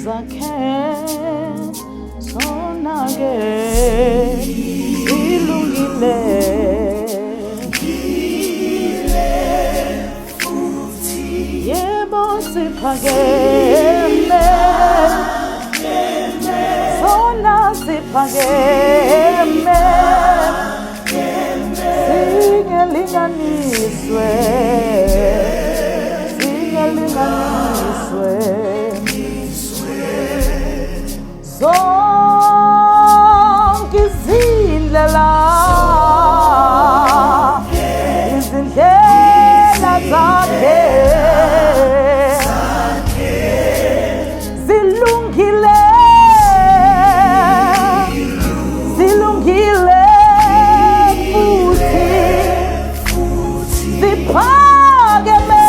zakhe sonake ilungile yebo siphakeme sona siphakeme singelinganiswe zonke izindlela zakhe zilungile futhi ziphakeme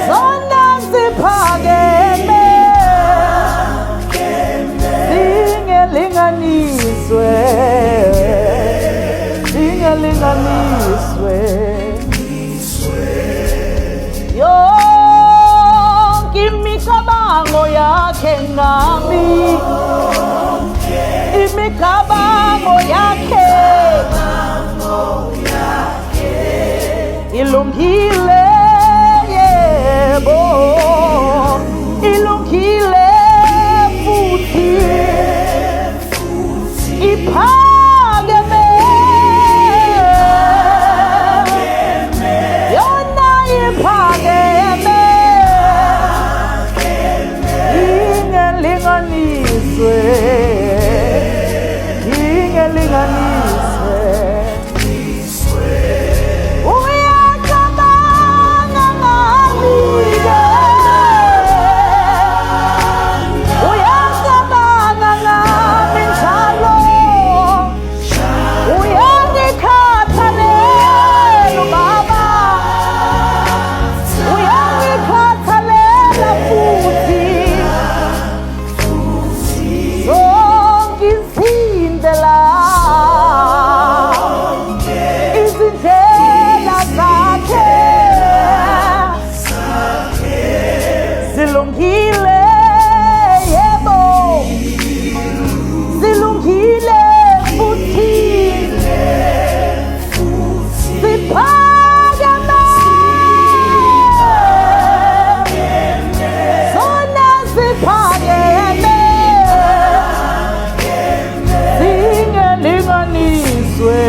zona ziphakeme zingelinganiswe yonke imicabango yakhe ngami imicabango yakhe ilungile yebo ilungile futhi iphakeme yona iphakeme ingelinganiswe uyacabanga ngami-ke uyacabanga ngami njalo uyangikhathalela baba uyangikhathalela futhi zonke izindlela zakhe zilungile yebo zilungile futhi ziphakeme zona ziphakeme zingelinganiswe